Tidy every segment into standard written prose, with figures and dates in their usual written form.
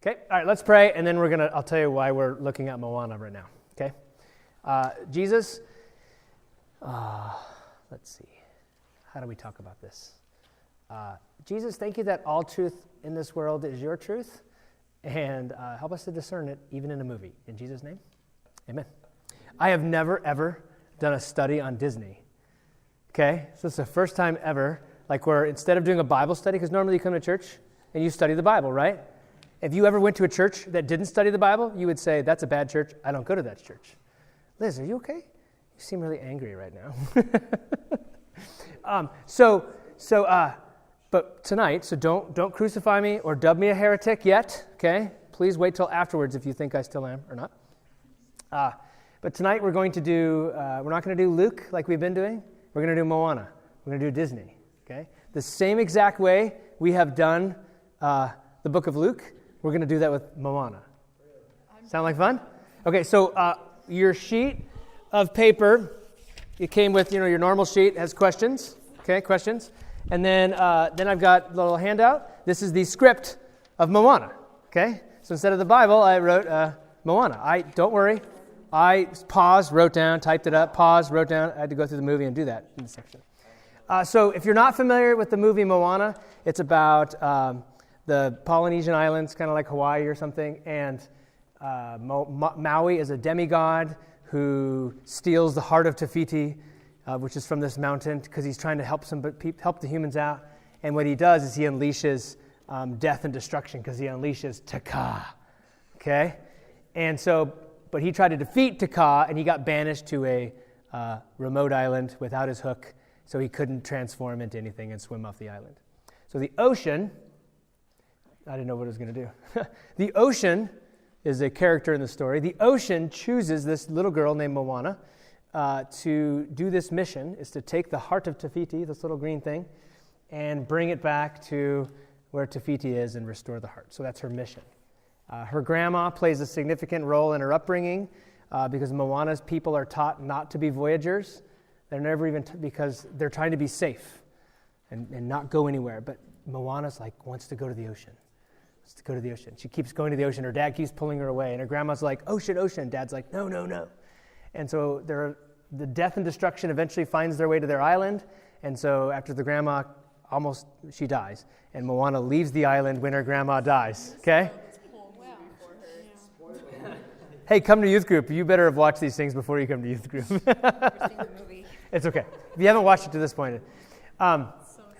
Okay, all right, let's pray, and then I'll tell you why we're looking at Moana right now, okay? Jesus, let's see. How do we talk about this? Jesus, thank you that all truth in this world is your truth, and help us to discern it even in a movie. In Jesus' name, amen. I have never, ever done a study on Disney, okay? So it's the first time ever, like where instead of doing a Bible study, because normally you come to church and you study the Bible, right? If you ever went to a church that didn't study the Bible, you would say, that's a bad church. I don't go to that church. Liz, are you okay? You seem really angry right now. But tonight, so don't crucify me or dub me a heretic yet, okay? Please wait till afterwards if you think I still am or not. But tonight we're going to do, we're not going to do Luke like we've been doing. We're going to do Moana. We're going to do Disney, okay? The same exact way we have done the book of Luke, we're going to do that with Moana. Sound like fun? Okay, so your sheet of paper, it came with, your normal sheet, has questions, okay, questions. And then I've got a little handout. This is the script of Moana, okay? So instead of the Bible, I wrote Moana. Don't worry, I paused, wrote down, typed it up, paused, wrote down. I had to go through the movie and do that in the section. So if you're not familiar with the movie Moana, it's about the Polynesian islands, kind of like Hawaii or something, and Maui is a demigod who steals the heart of Te Fiti, which is from this mountain, because he's trying to help the humans out. And what he does is he unleashes death and destruction, because he unleashes Te Kā, okay? And so, but he tried to defeat Te Kā, and he got banished to a remote island without his hook, so he couldn't transform into anything and swim off the island. So the ocean, I didn't know what it was going to do. The ocean is a character in the story. The ocean chooses this little girl named Moana to do this mission, is to take the heart of Te Fiti, this little green thing, and bring it back to where Te Fiti is and restore the heart. So that's her mission. Her grandma plays a significant role in her upbringing because Moana's people are taught not to be voyagers. They're never even, because they're trying to be safe and not go anywhere. But Moana's wants to go to the ocean. To go to the ocean. She keeps going to the ocean. Her dad keeps pulling her away. And her grandma's like, ocean, ocean. Dad's like, no, no, no. And so the death and destruction eventually finds their way to their island. And so after the grandma she dies. And Moana leaves the island when her grandma dies. Okay? Hey, come to youth group. You better have watched these things before you come to youth group. It's okay. If you haven't watched it to this point.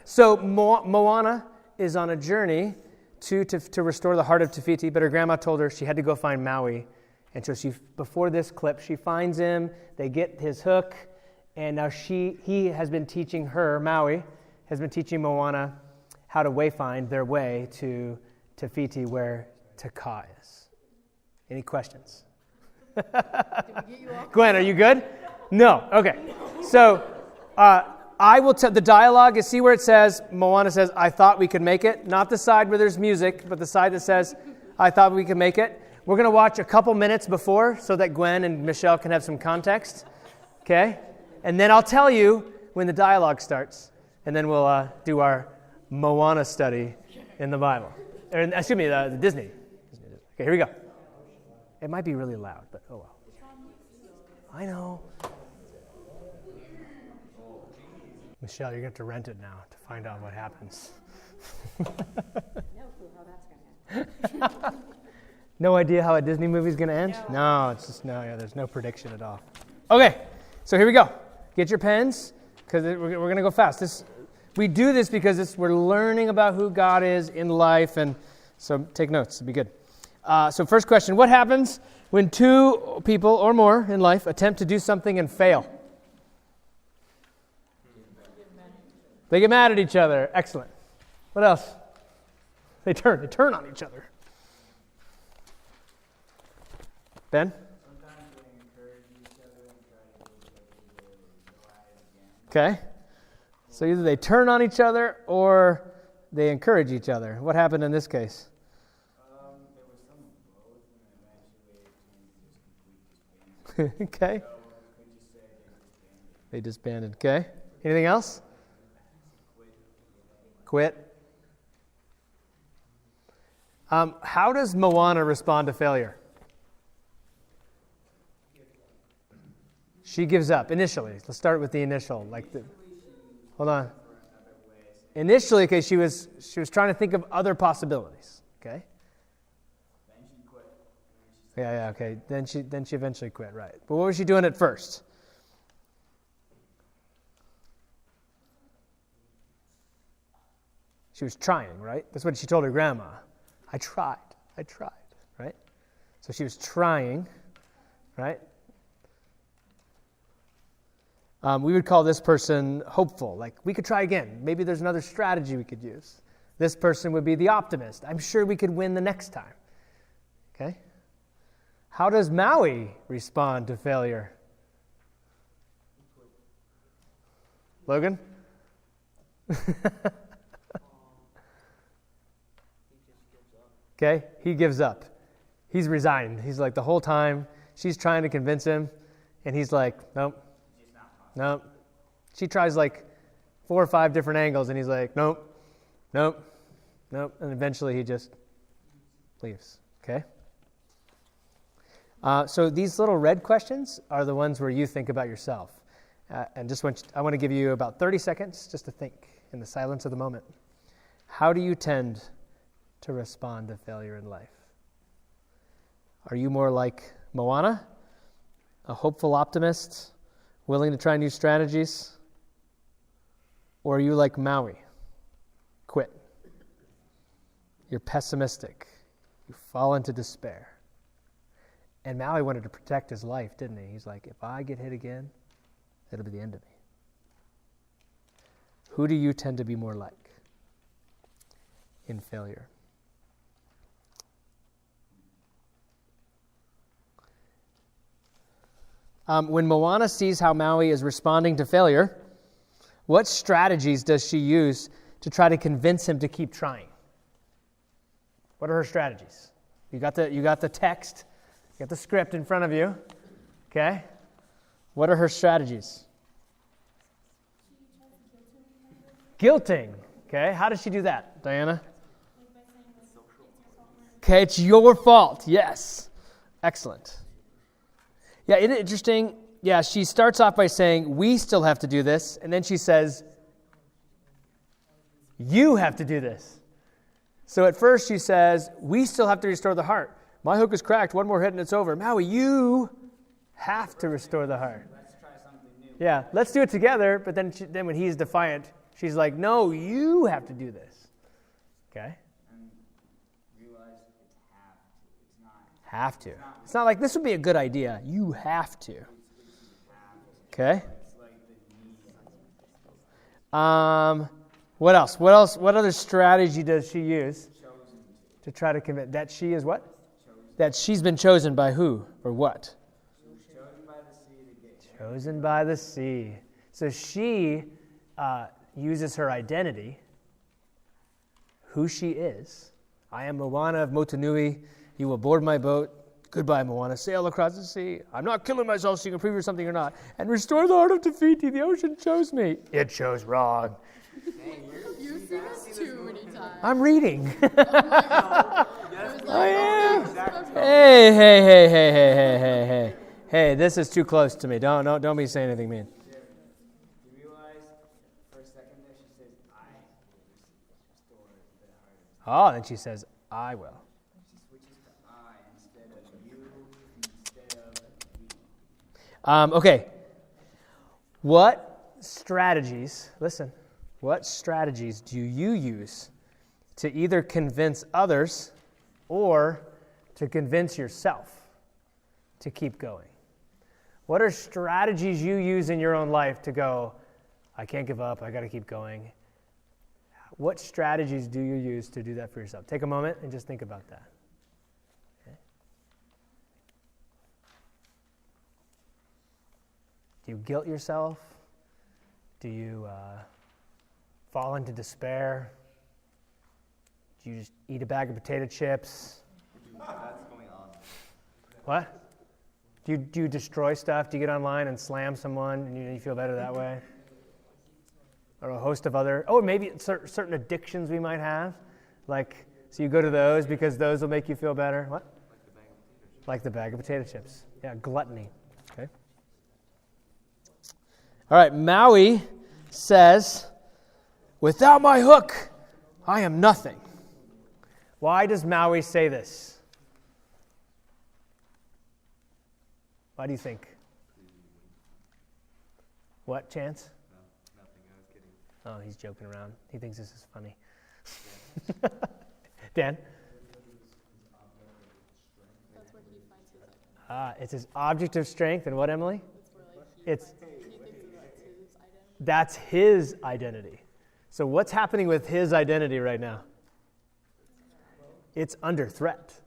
So Moana is on a journey to restore the heart of Te Fiti, but her grandma told her she had to go find Maui. And so before this clip, she finds him, they get his hook, and now he has been teaching her, Maui, has been teaching Moana how to wayfind their way to Te Fiti where Te Kā is. Any questions? Gwen, are you good? No. Okay. So I will tell the dialogue is, see where it says, Moana says, I thought we could make it. Not the side where there's music, but the side that says, I thought we could make it. We're going to watch a couple minutes before so that Gwen and Michelle can have some context. Okay? And then I'll tell you when the dialogue starts. And then we'll do our Moana study in the Bible. The Disney. Okay, here we go. It might be really loud, but oh well. I know. Michelle, you're going to have to rent it now to find out what happens. No clue how that's going to happen. No idea how a Disney movie's going to end? No, it's just, there's no prediction at all. Okay, so here we go. Get your pens, because we're going to go fast. We do this because we're learning about who God is in life, and so take notes. It'll be good. So first question, what happens when two people or more in life attempt to do something and fail? They get mad at each other. Excellent. What else? They turn on each other. Ben? Sometimes they encourage each other and try to get each other Okay. So either they turn on each other or they encourage each other. What happened in this case? There was some of both, and eventually it just Okay. So we could just say They disbanded. Okay. Anything else? Quit. How does Moana respond to failure? She gives up initially. Let's start with the initial. Hold on. Initially, okay, she was trying to think of other possibilities. Okay. Then she quit. Yeah, okay. Then she eventually quit, right? But what was she doing at first? She was trying, right? That's what she told her grandma. I tried, right? So she was trying, right? We would call this person hopeful. Like, we could try again. Maybe there's another strategy we could use. This person would be the optimist. I'm sure we could win the next time. Okay? How does Maui respond to failure? Logan? Okay? He gives up. He's resigned. He's like, the whole time, she's trying to convince him, and he's like, nope. Nope. She tries like 4 or 5 different angles, and he's like, nope. And eventually he just leaves. Okay? So these little red questions are the ones where you think about yourself. And I want to give you about 30 seconds just to think in the silence of the moment. How do you tend to respond to failure in life? Are you more like Moana, a hopeful optimist, willing to try new strategies? Or are you like Maui? Quit. You're pessimistic. You fall into despair. And Maui wanted to protect his life, didn't he? He's like, if I get hit again, it'll be the end of me. Who do you tend to be more like in failure? When Moana sees how Maui is responding to failure, what strategies does she use to try to convince him to keep trying? What are her strategies? You got the text, you got the script in front of you, okay? What are her strategies? Guilting, okay? How does she do that, Diana? Okay, it's your fault, yes. Excellent. Yeah, isn't it interesting? Yeah, she starts off by saying, we still have to do this. And then she says, you have to do this. So at first she says, we still have to restore the heart. My hook is cracked. One more hit and it's over. Maui, you have to restore the heart. Let's try something new. Yeah, let's do it together. But then when he's defiant, she's like, no, you have to do this. Okay? And realize it's have to. It's not. Have to. It's not like this would be a good idea. You have to. Okay? What else? What other strategy does she use to try to convince that she is what? That she's been chosen by who or what? Chosen by the sea to get Chosen by the sea. So she uses her identity, who she is. I am Moana of Motunui. You will board my boat. Goodbye, Moana. Sail across the sea. I'm not killing myself so you can prove you're something or not. And restore the heart of Tafiti. The ocean chose me. It chose wrong. You've seen this too many times. I'm reading. It was like, Hey, this is too close to me. Don't be saying anything mean. You realize for a second there she says, I will restore the heart. Oh, then she says, I will. She switches to I instead of you, instead of we. Okay. What strategies do you use to either convince others or to convince yourself to keep going? What are strategies you use in your own life to go, I can't give up, I got to keep going? What strategies do you use to do that for yourself? Take a moment and just think about that. Okay. Do you guilt yourself? Do you fall into despair? Do you just eat a bag of potato chips? That's going on. What? Do you destroy stuff? Do you get online and slam someone and you feel better that way? Or a host of other, maybe certain addictions we might have, like So you go to those because those will make you feel better. What? Like the bag of potato chips. Yeah, gluttony. Okay. All right, Maui says, without my hook, I am nothing. Why does Maui say this? Why do you think? What, Chance? No, nothing. I was kidding. Oh, he's joking around. He thinks this is funny. Dan? That's where he finds his identity. It's his object of strength. And what, Emily? That's where It's he thinks that's his identity. That's his identity. So what's happening with his identity right now? It's under threat.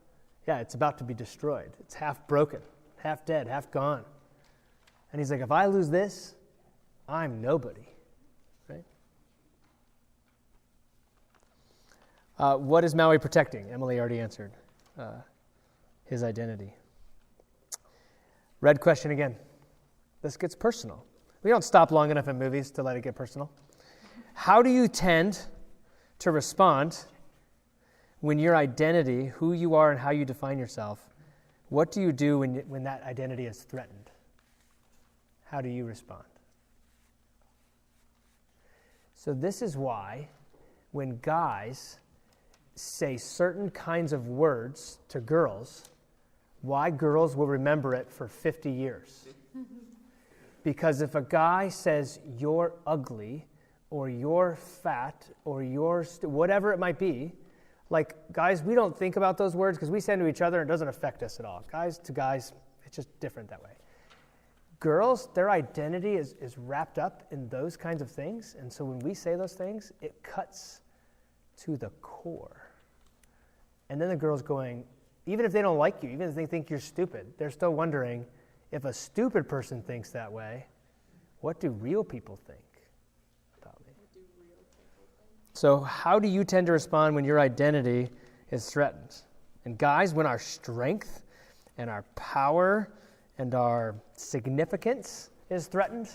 Yeah, it's about to be destroyed. It's half broken, half dead, half gone. And he's like, if I lose this, I'm nobody. Right? What is Maui protecting? Emily already answered. His identity. Red question again. This gets personal. We don't stop long enough in movies to let it get personal. How do you tend to respond when your identity, who you are and how you define yourself, what do you do when that identity is threatened? How do you respond? So this is why when guys say certain kinds of words to girls, why girls will remember it for 50 years. Because if a guy says, you're ugly, or you're fat, or you're whatever it might be, like, guys, we don't think about those words because we say them to each other and it doesn't affect us at all. Guys to guys, it's just different that way. Girls, their identity is wrapped up in those kinds of things, and so when we say those things, it cuts to the core. And then the girl's going, even if they don't like you, even if they think you're stupid, they're still wondering, if a stupid person thinks that way, what do real people think about me? So how do you tend to respond when your identity is threatened? And guys, when our strength and our power and our significance is threatened,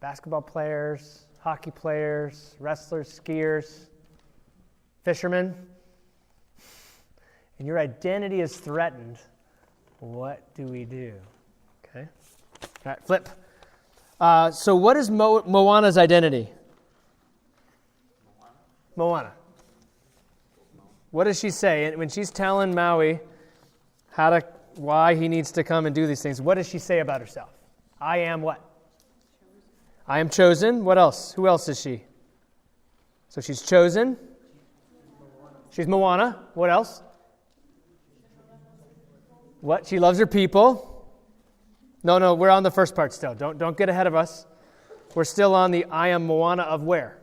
basketball players, hockey players, wrestlers, skiers, fishermen, and your identity is threatened, what do we do? Okay. All right, flip. So what is Moana's identity? Moana. What does she say? When she's telling Maui why he needs to come and do these things, what does she say about herself? I am what? I am chosen. What else? Who else is she? So she's chosen. She's Moana. What else? What? She loves her people. No, we're on the first part still. Don't get ahead of us. We're still on the I am Moana of where?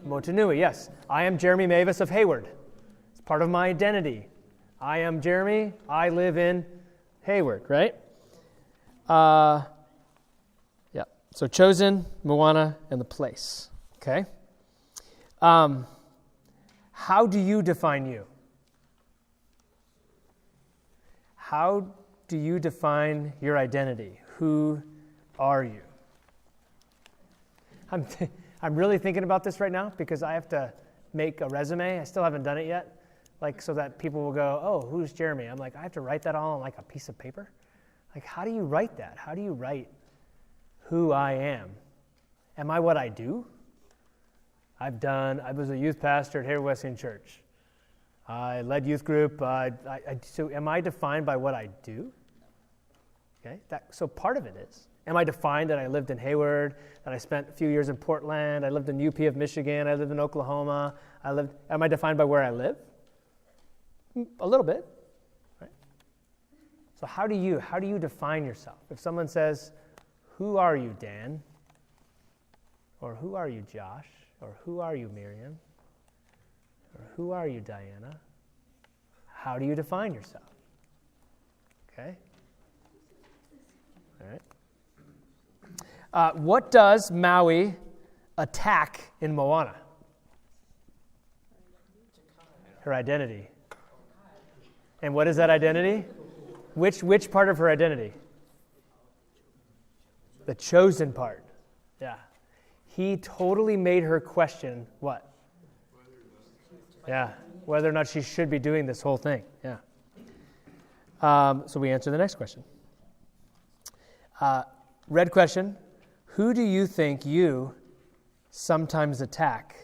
Motunui, yes. I am Jeremy Mavis of Hayward. It's part of my identity. I am Jeremy. I live in Hayward, right? Yeah. So chosen, Moana, and the place. Okay. How do you define you? How do you define your identity? Who are you? I'm really thinking about this right now because I have to make a resume. I still haven't done it yet, so that people will go, oh, who's Jeremy? I'm like, I have to write that all on a piece of paper? How do you write that? How do you write who I am? Am I what I do? I was a youth pastor at Hayward Wesleyan Church. I led youth group. So am I defined by what I do? Okay. So part of it is. Am I defined that I lived in Hayward, that I spent a few years in Portland, I lived in UP of Michigan, I lived in Oklahoma, am I defined by where I live? A little bit. Right? So how do you define yourself? If someone says, who are you, Dan? Or who are you, Josh? Or who are you, Miriam? Or who are you, Diana? How do you define yourself? Okay? All right. What does Maui attack in Moana? Her identity. And what is that identity? Which part of her identity? The chosen part. Yeah. He totally made her question what? Yeah. Whether or not she should be doing this whole thing. Yeah. So we answer the next question. Red question. Who do you think you sometimes attack?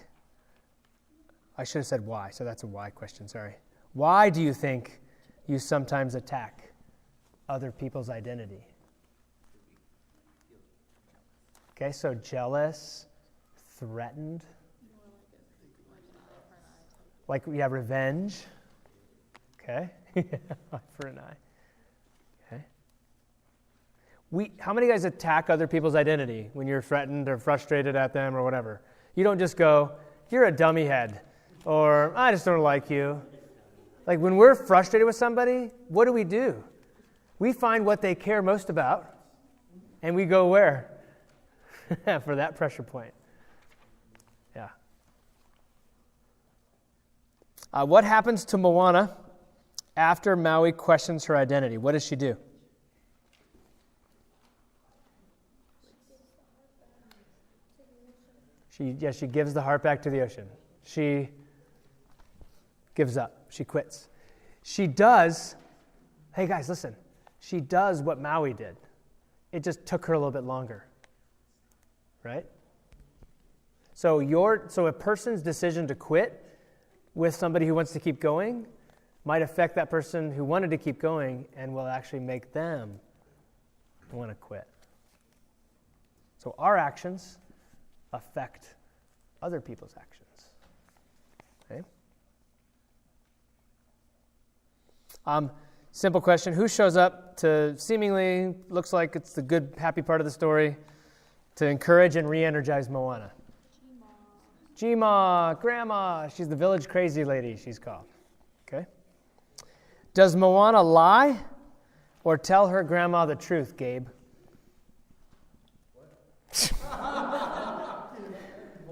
I should have said why, so that's a why question, sorry. Why do you think you sometimes attack other people's identity? Okay, so jealous, threatened. Like, yeah, revenge. Okay. Eye for an eye. Okay. How many guys attack other people's identity when you're threatened or frustrated at them or whatever? You don't just go, you're a dummy head, or I just don't like you. Like, when we're frustrated with somebody, what do? We find what they care most about, and we go where? For that pressure point. Yeah. What happens to Moana after Maui questions her identity? What does she do? She gives the heart back to the ocean. She gives up. She quits. She does, hey guys, listen. She does what Maui did. It just took her a little bit longer. Right? So a person's decision to quit with somebody who wants to keep going might affect that person who wanted to keep going and will actually make them want to quit. So our actions affect other people's actions. Okay? Simple question. Who shows up to seemingly looks like it's the good, happy part of the story to encourage and re-energize Moana? Gma, Grandma. She's the village crazy lady, she's called. Okay? Does Moana lie or tell her grandma the truth, Gabe?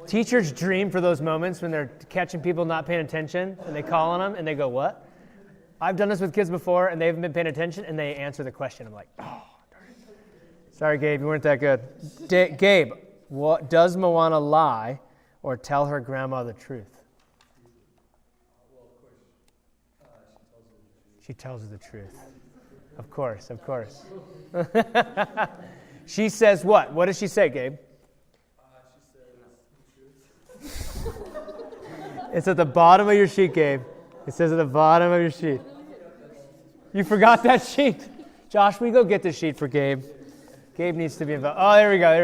Teachers dream for those moments when they're catching people not paying attention and they call on them and they go, what? I've done this with kids before and they haven't been paying attention and they answer the question. I'm like, oh, darn it. Sorry, Gabe, you weren't that good. Gabe, does Moana lie or tell her grandma the truth? Well, of course, she tells her the truth. Of course. She says what? What does she say, Gabe? She says the truth. It's at the bottom of your sheet, Gabe. It says at the bottom of your sheet. You forgot that sheet. Josh, we go get the sheet for Gabe. Gabe needs to be involved. Oh, there we go. She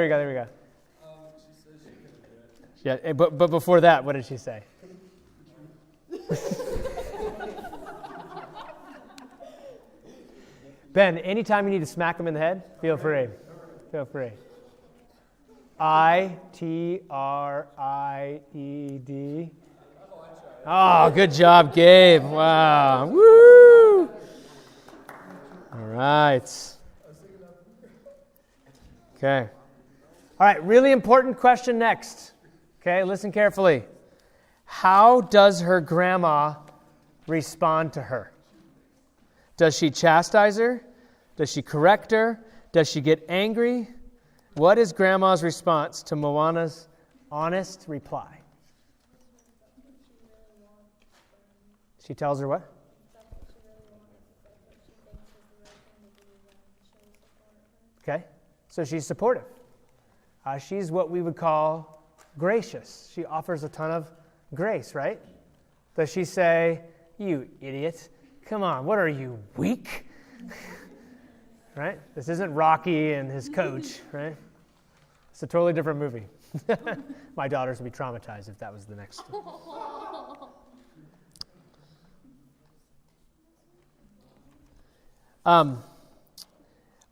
says she can do it. Yeah, but before that, what did she say? Ben, anytime you need to smack him in the head, feel free. ITRIED. Oh, good job, Gabe. Wow. Woo! All right. Okay. All right, really important question next. Okay, listen carefully. How does her grandma respond to her? Does she chastise her? Does she correct her? Does she get angry? What is grandma's response to Moana's honest reply? She tells her what? Okay, so she's supportive. She's what we would call gracious. She offers a ton of grace, right? Does she say, you idiot, come on, what are you, weak? Right? This isn't Rocky and his coach, right? It's a totally different movie. My daughters would be traumatized if that was the next.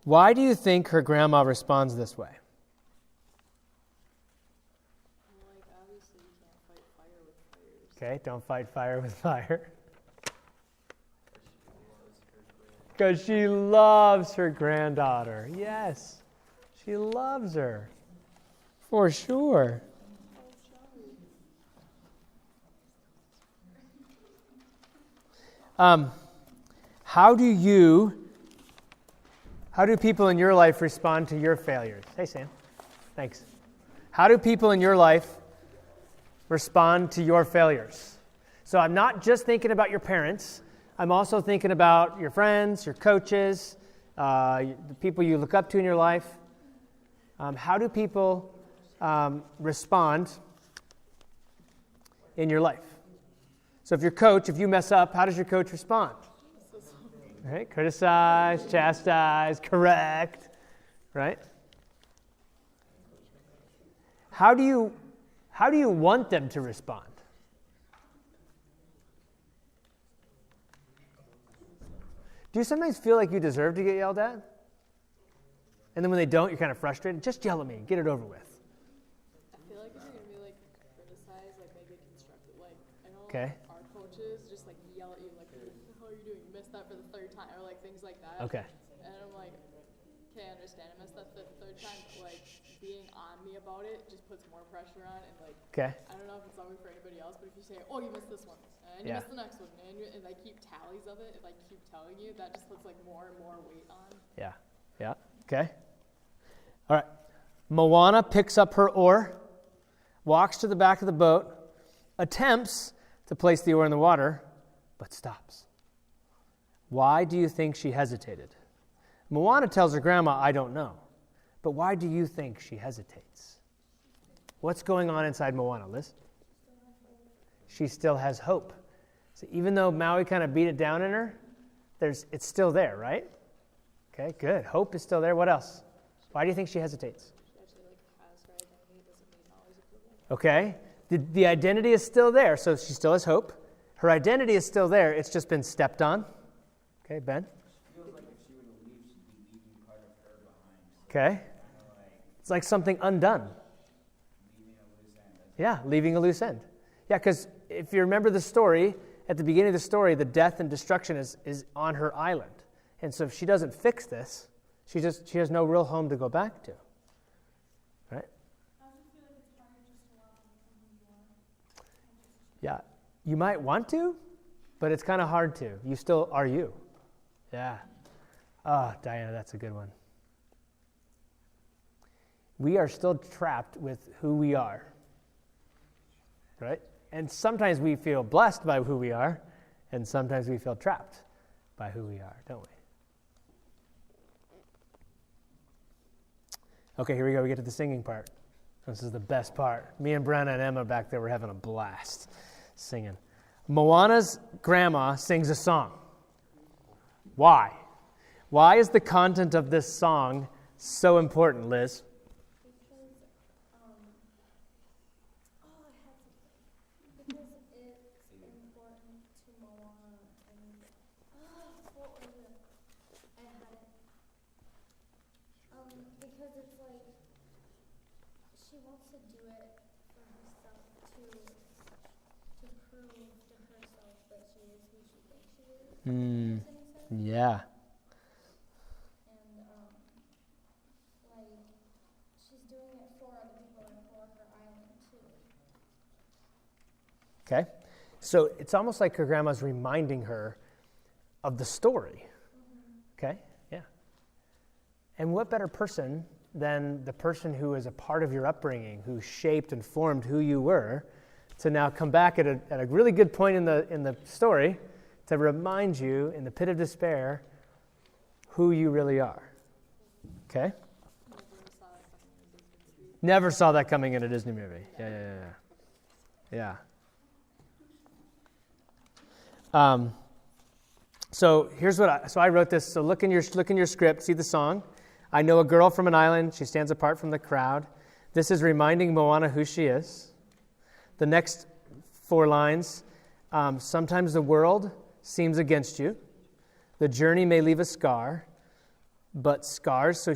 Why do you think her grandma responds this way? Like, obviously you can't fight fire with fire. Okay, don't fight fire with fire. Because she loves her granddaughter. Yes, she loves her. For sure. How do people in your life respond to your failures? Hey, Sam. Thanks. How do people in your life respond to your failures? So I'm not just thinking about your parents. I'm also thinking about your friends, your coaches, the people you look up to in your life. How do people respond in your life? So if your coach, if you mess up, how does your coach respond? Right? Criticize, chastise, correct, right? How do you want them to respond? Do you sometimes feel like you deserve to get yelled at? And then when they don't, you're kind of frustrated? Just yell at me, get it over with. I feel like if you're going to be, like, criticized, like, make it constructive. Like, I know Okay. our coaches just, like, yell at you, like, what the hell are you doing? You missed that for the third time, or, like, things like that. Okay. And I'm like, okay, I understand. I missed that the third time, but, like, being on me about it just puts more pressure on. And, like, Okay. I don't know if it's always for anybody else, but if you say, oh, you missed this one, and you Yeah. missed the next one, and I keep tallies of it, and I keep telling you, that just puts, like, more and more weight on. Yeah. Yeah. Okay. All right. Moana picks up her oar, walks to the back of the boat, attempts to place the oar in the water, but stops. Why do you think she hesitated? Moana tells her grandma, I don't know. But why do you think she hesitates? What's going on inside Moana, Liz? She still has hope. So even though Maui kind of beat it down in her, it's still there, right? Okay, good. Hope is still there. What else? Why do you think she hesitates? She actually, like, has her identity, doesn't need Molly's approval. Okay. The identity is still there, so she still has hope. Her identity is still there. It's just been stepped on. Okay, Ben? Feels like if she were to leave, she'd be leaving part of her behind. So Okay. kind of like It's like something undone. leaving a loose end. Yeah, leaving a loose end. Yeah, because if you remember the story, at the beginning of the story, the death and destruction is on her island. And so if she doesn't fix this, she has no real home to go back to. Right? Yeah, you might want to, but it's kind of hard to. You still are you. Yeah. Oh, Diana, that's a good one. We are still trapped with who we are. Right? And sometimes we feel blessed by who we are, and sometimes we feel trapped by who we are, don't we? Okay, here we go. We get to the singing part. This is the best part. Me and Brenna and Emma back there were having a blast singing. Moana's grandma sings a song. Why? Why is the content of this song so important, Liz? Because it's important to Moana and what was it? I had it. Because it's like she wants to do it for herself to prove to herself that she is who she thinks she is. Does that make sense? Yeah. And like she's doing it for other people and for her island too. Okay? So it's almost like her grandma's reminding her of the story. Okay? Yeah. And what better person than the person who is a part of your upbringing, who shaped and formed who you were, to now come back at a really good point in the story to remind you in the pit of despair who you really are. Okay? Never saw that coming in a Disney movie. Yeah. So here's what I wrote this. So look in your script, see the song. I know a girl from an island. She stands apart from the crowd. This is reminding Moana who she is. The next 4 lines. Sometimes the world seems against you. The journey may leave a scar, but scars. So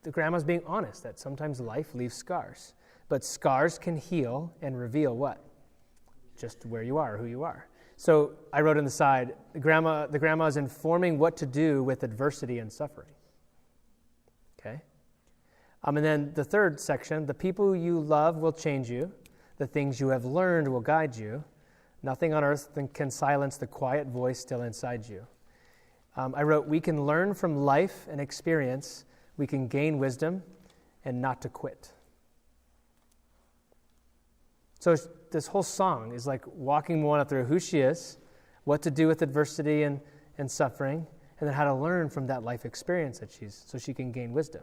the grandma's being honest that sometimes life leaves scars, but scars can heal and reveal what? Just where you are, who you are. So I wrote on the side, the grandma is informing what to do with adversity and suffering. Okay? And then the third section, the people you love will change you. The things you have learned will guide you. Nothing on earth can silence the quiet voice still inside you. I wrote, we can learn from life and experience. We can gain wisdom and not to quit. So this whole song is like walking Moana through who she is, what to do with adversity and suffering, and then how to learn from that life experience so she can gain wisdom.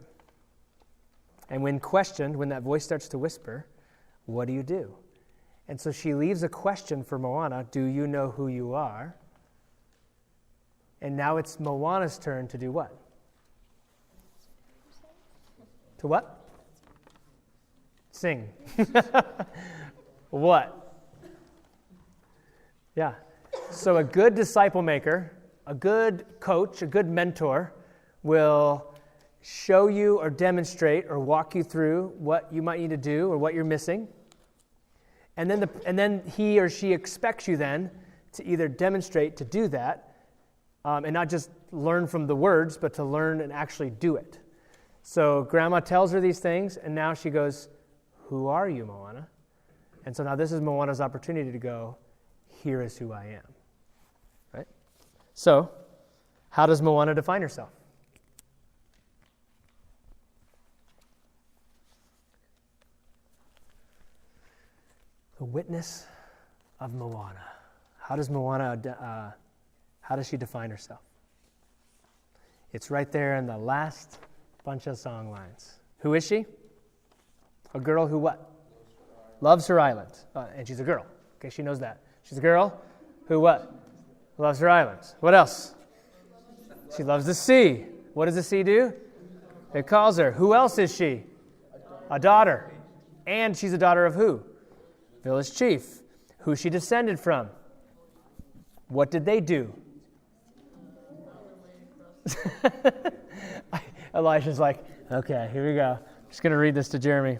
And when questioned, when that voice starts to whisper, what do you do? And so she leaves a question for Moana, do you know who you are? And now it's Moana's turn to do what? To what? Sing. What? Yeah. So a good disciple maker, a good coach, a good mentor will show you or demonstrate or walk you through what you might need to do or what you're missing. And then he or she expects you then to either demonstrate to do that and not just learn from the words, but to learn and actually do it. So Grandma tells her these things, and now she goes, who are you, Moana? And so now this is Moana's opportunity to go, here is who I am. Right? So, how does Moana define herself? The witness of Moana. How does Moana, how does she define herself? It's right there in the last bunch of song lines. Who is she? A girl who what? Loves her island. And she's a girl. Okay, she knows that. She's a girl who what? Loves her island. What else? She loves the sea. What does the sea do? It calls her. Who else is she? A daughter. And she's a daughter of who? Village chief. Who she descended from? What did they do? Elisha's like, okay, here we go. I'm just going to read this to Jeremy.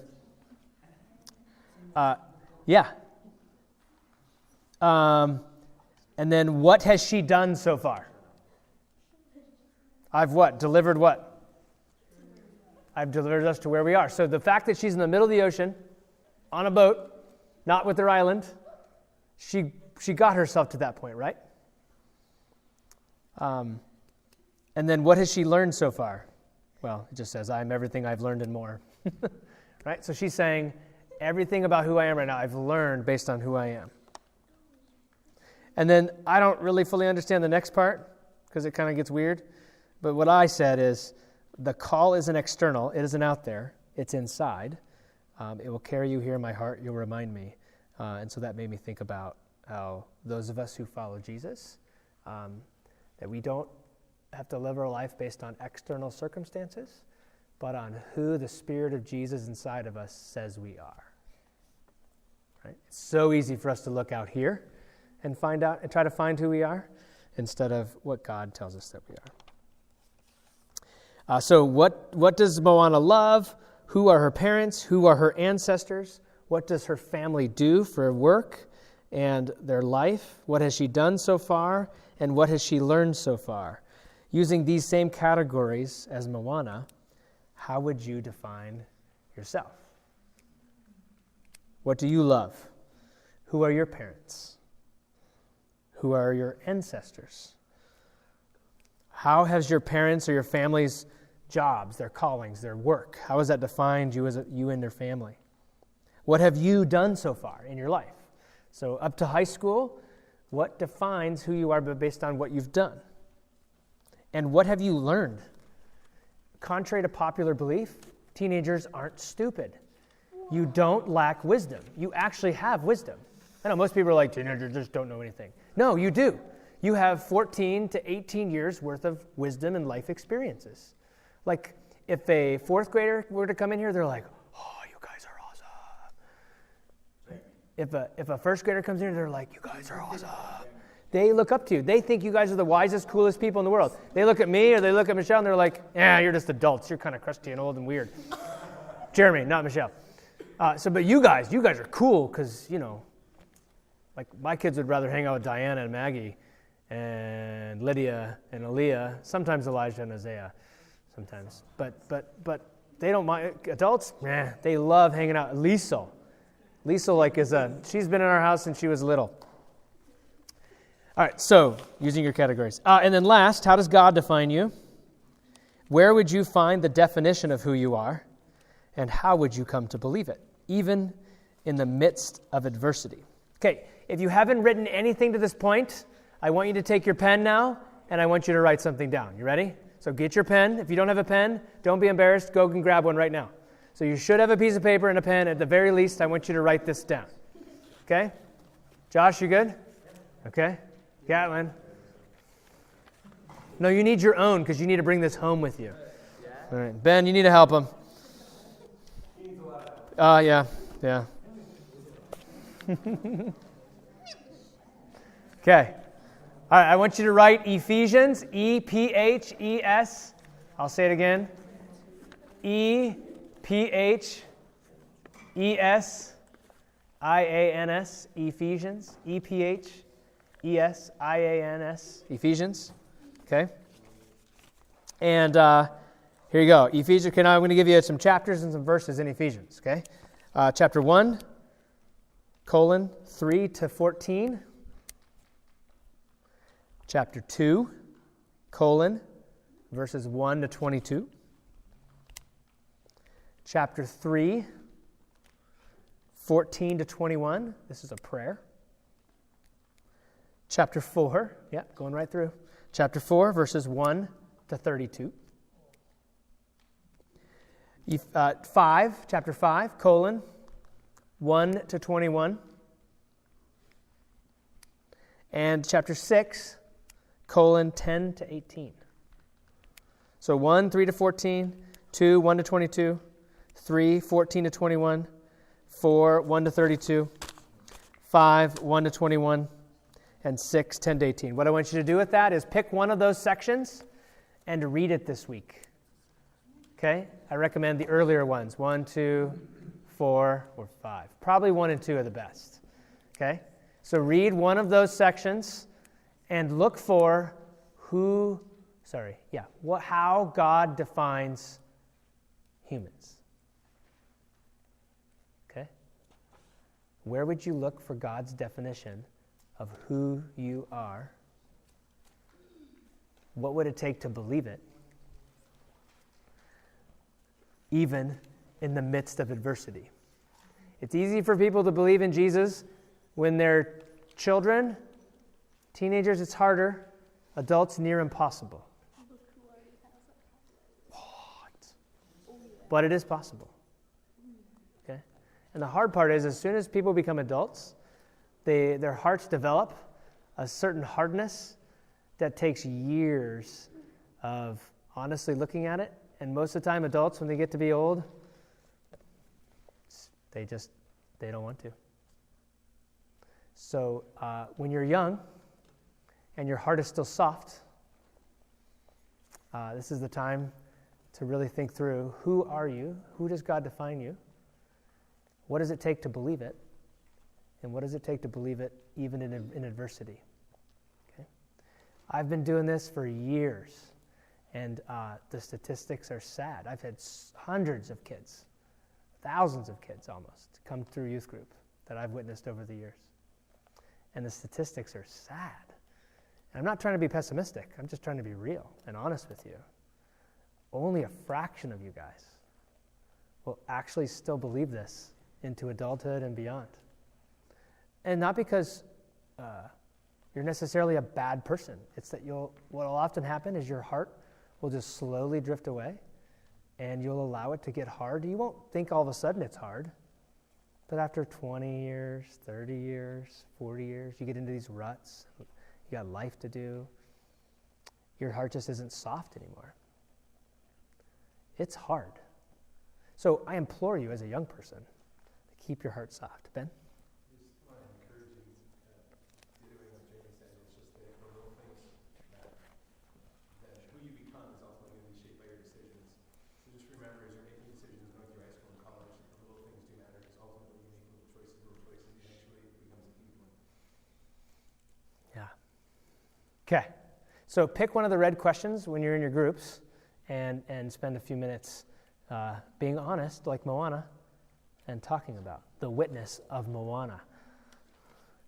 Yeah. And then what has she done so far? I've what? Delivered what? I've delivered us to where we are. So the fact that she's in the middle of the ocean, on a boat, not with her island, she got herself to that point, right? And then what has she learned so far? Well, it just says, I'm everything I've learned and more. Right? So she's saying, everything about who I am right now, I've learned based on who I am. And then I don't really fully understand the next part, because it kind of gets weird. But what I said is, the call isn't external. It isn't out there. It's inside. It will carry you here in my heart. You'll remind me. And so that made me think about how those of us who follow Jesus, that we don't have to live our life based on external circumstances, but on who the Spirit of Jesus inside of us says we are. Right? It's so easy for us to look out here and find out and try to find who we are instead of what God tells us that we are. So what does Moana love? Who are her parents? Who are her ancestors? What does her family do for work and their life? What has she done so far? And what has she learned so far? Using these same categories as Moana, how would you define yourself? What do you love? Who are your parents? Who are your ancestors? How has your parents or your family's jobs, their callings, their work, how has that defined you as you and your family? What have you done so far in your life? So up to high school, what defines who you are based on what you've done? And what have you learned? Contrary to popular belief, teenagers aren't stupid. You don't lack wisdom. You actually have wisdom. I know most people are like, teenagers just don't know anything. No, you do. You have 14 to 18 years worth of wisdom and life experiences. Like, if a fourth grader were to come in here, they're like, oh, you guys are awesome. If a first grader comes in here, they're like, you guys are awesome. They look up to you. They think you guys are the wisest, coolest people in the world. They look at me or they look at Michelle and they're like, you're just adults. You're kind of crusty and old and weird. Jeremy, not Michelle. But you guys are cool because, like my kids would rather hang out with Diana and Maggie and Lydia and Aaliyah, sometimes Elijah and Isaiah, sometimes. But they don't mind. Adults, they love hanging out. Liesel she's been in our house since she was little. All right, so using your categories. And then last, how does God define you? Where would you find the definition of who you are? And how would you come to believe it? Even in the midst of adversity. Okay, if you haven't written anything to this point, I want you to take your pen now, and I want you to write something down. You ready? So get your pen. If you don't have a pen, don't be embarrassed. Go and grab one right now. So you should have a piece of paper and a pen. At the very least, I want you to write this down. Okay? Josh, you good? Okay. Gatlin? No, you need your own because you need to bring this home with you. All right. Ben, you need to help him. Yeah. Okay. All right, I want you to write Ephesians, E-P-H-E-S. I'll say it again. E-P-H-E-S-I-A-N-S, Ephesians, E-P-H-E-S-I-A-N-S, Ephesians. Okay. And here you go. Ephesians. Okay, now I'm going to give you some chapters and some verses in Ephesians. Okay. Chapter 1, 3 to 14. Chapter 2, verses 1 to 22. Chapter 3, 14 to 21. This is a prayer. Chapter 4, going right through. Chapter 4, verses 1 to 32. Chapter 5, 1 to 21. And chapter 6, 10 to 18. So 1, 3 to 14, 2, 1 to 22, 3, 14 to 21, 4, 1 to 32, 5, 1 to 21, and 6, 10 to 18. What I want you to do with that is pick one of those sections and read it this week. Okay? I recommend the earlier ones, 1, 2, 4, or 5. Probably 1 and 2 are the best. Okay? So read one of those sections and look for how God defines humans. Okay? Where would you look for God's definition of who you are? What would it take to believe it? Even in the midst of adversity. It's easy for people to believe in Jesus when they're children. Teenagers, it's harder. Adults, near impossible. What? But it is possible. Okay? And the hard part is, as soon as people become adults, their hearts develop a certain hardness that takes years of honestly looking at it. And most of the time, adults, when they get to be old, they don't want to. So when you're young and your heart is still soft, this is the time to really think through, who are you? Who does God define you? What does it take to believe it? And what does it take to believe it even in adversity? Okay? I've been doing this for years, and the statistics are sad. I've had hundreds of kids, thousands of kids almost, come through youth group that I've witnessed over the years. And the statistics are sad. And I'm not trying to be pessimistic. I'm just trying to be real and honest with you. Only a fraction of you guys will actually still believe this into adulthood and beyond. And not because you're necessarily a bad person. It's that what will often happen is your heart will just slowly drift away, and you'll allow it to get hard. You won't think all of a sudden it's hard. But after 20 years, 30 years, 40 years, you get into these ruts. You got life to do. Your heart just isn't soft anymore. It's hard. So I implore you as a young person to keep your heart soft. Ben? Just want to encourage you, doing what Jamie said, it's just the little things that who you become is ultimately going to be shaped by your decisions. So just remember, as you're making decisions going through high school and college, the little things do matter, because ultimately you're making little choices eventually becomes a huge one. Yeah. Okay. So pick one of the red questions when you're in your groups and spend a few minutes being honest, like Moana, and talking about the witness of Moana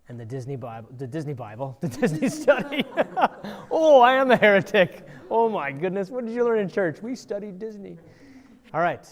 and the Disney Bible, the Disney study. Oh, I am a heretic. Oh my goodness. What did you learn in church? We studied Disney. All right.